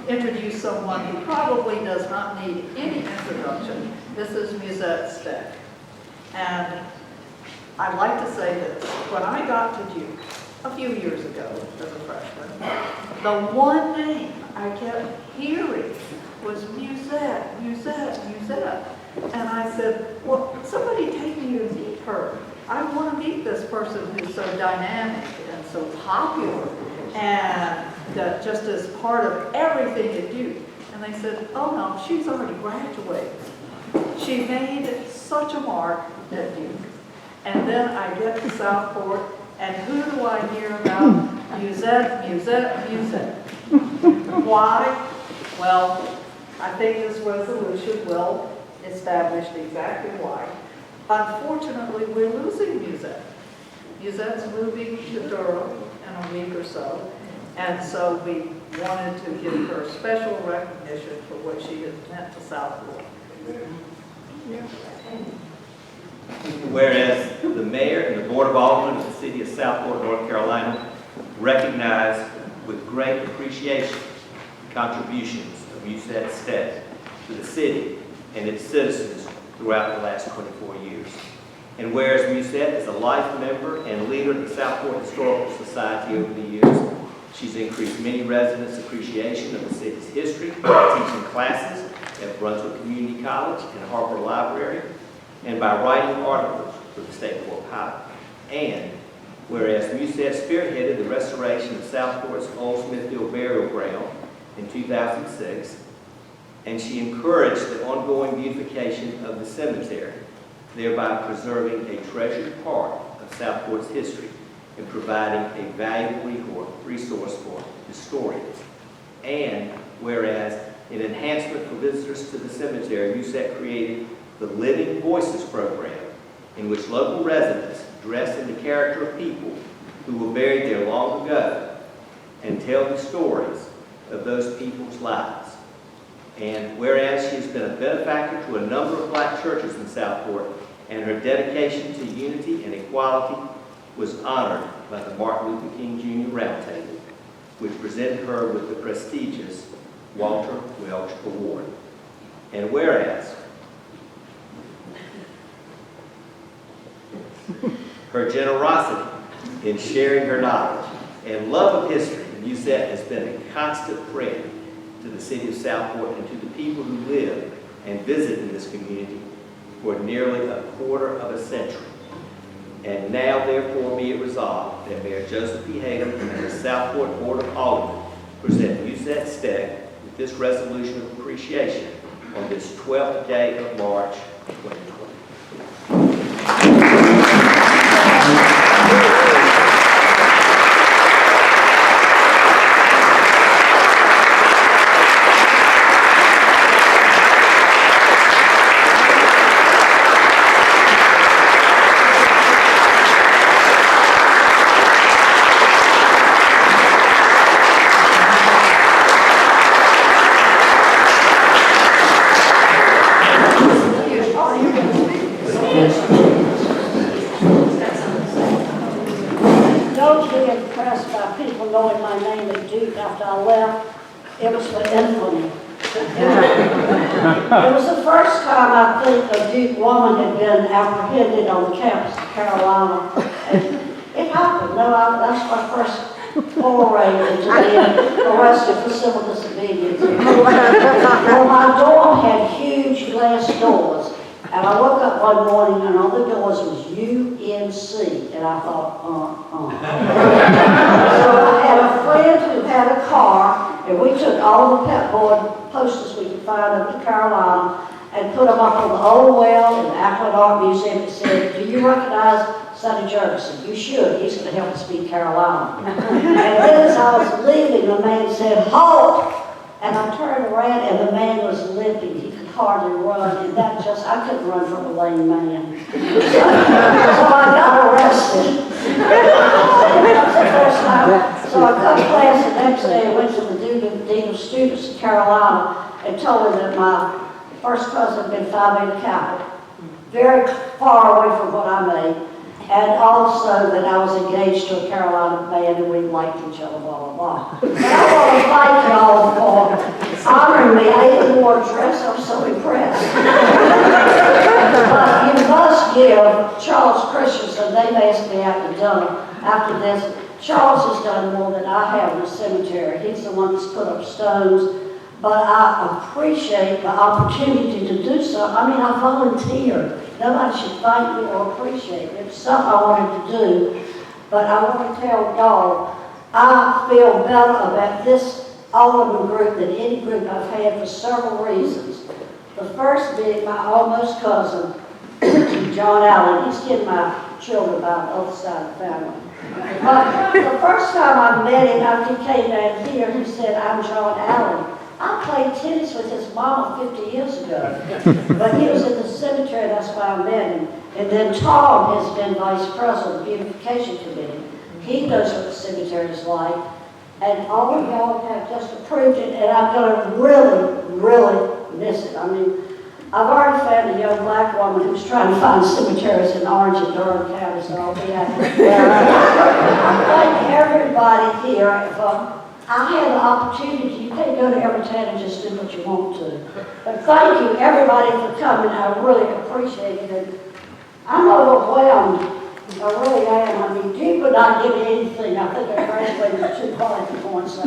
introduce someone who probably does not need any introduction. This is Musette Steck. And I'd like to say this. When I got to Duke a few years ago as a freshman, the one name I kept hearing was Musette, Musette, Musette. And I said, well, somebody take me to meet her. I want to meet this person who's so dynamic and so popular and just as part of everything at Duke. And they said, oh no, she's already graduated. She made such a mark at Duke. And then I get to Southport, and who do I hear about? Musette, Musette, Musette. Why? Well, I think this resolution will establish exactly why. Unfortunately, we're losing Musette. Musette's moving to Durham in a week or so, and so we wanted to give her special recognition for what she has meant to Southport. Whereas the mayor and the board of aldermen of the city of Southport, North Carolina, recognize with great appreciation the contributions of Musette Steck to the city and its citizens throughout the last 24 years. And whereas Musette is a life member and leader of the Southport Historical Society over the years, she's increased many residents' appreciation of the city's history by teaching classes at Brunswick Community College and Harper Library, and by writing articles for the state of Ohio. And whereas Musette spearheaded the restoration of Southport's old Smithfield burial ground in 2006, and she encouraged the ongoing beautification of the cemetery, thereby preserving a treasured part of Southport's history and providing a valuable resource for historians. And whereas in enhancement for visitors to the cemetery, Musette created the Living Voices program, in which local residents, dressed in the character of people who were buried there long ago, and tell the stories of those people's lives. And whereas she has been a benefactor to a number of black churches in Southport, and her dedication to unity and equality was honored by the Martin Luther King Jr. Roundtable, which presented her with the prestigious Walter Welch Award. And whereas her generosity in sharing her knowledge and love of history, Musette has been a constant friend to the city of Southport and to the people who live and visit in this community for nearly a quarter of a century. And now, therefore, be it resolved that Mayor Joseph P. Hagan and the Southport Board of Aldermen present Musette Steck with this resolution of appreciation on this 12th day of March 2020. Don't be impressed by people knowing my name at Duke after I left. It was for infamy. It was the first time I think a Duke woman had been apprehended on the campus of Carolina. And it happened. No, that's my first foray into being arrested for civil disobedience. Well, my dorm had huge glass doors. And I woke up one morning and on the doors was UNC, and I thought, So I had a friend who had a car, and we took all the pepboard posters we could find up in Carolina and put them up on the old well in the Ackland Art Museum. It said, do you recognize Sonny Jefferson? You should. He's going to help us beat Carolina. And then as I was leaving, the man said, halt! And I turned around, and the man was limping. He could hardly run, and that just, I couldn't run from a lame man. So I got arrested. That was the first time. So I cut class the next day. I went to the dean of students in Carolina and told him that my first cousin had been Phi Beta Kappa, very far away from what I made. and also that I was engaged to a Carolina band and we liked each other, blah, blah, blah. But I want to thank y'all for honoring me. I even wore a dress, I'm so impressed. But you must give Charles Christensen, they've asked me after this, Charles has done more than I have in the cemetery. He's the one that's put up stones. But I appreciate the opportunity to do so. I mean, I volunteered. Nobody should thank me or appreciate it. It's something I wanted to do. But I want to tell y'all, I feel better about this alderman group than any group I've had for several reasons. The first being my almost cousin, John Allen. He's getting my children by the other side of the family. But the first time I met him after he came down here, he said, "I'm John Allen." I played tennis with his mama 50 years ago, but he was in the cemetery, that's why I met him. And then Tom has been vice president of the beautification committee. He knows what the cemetery is like, and all of y'all have just approved it, and I'm going to really, really miss it. I mean, I've already found a young black woman who's trying to find cemeteries in Orange and Durham counties, so I'll be happy. Thank everybody here for. I had the opportunity, you can't go to every town and just do what you want to. But thank you, everybody, for coming. I really appreciate it. And I'm overwhelmed. I really am. I mean, you would not give me anything. I think I graduated with 2 quality points.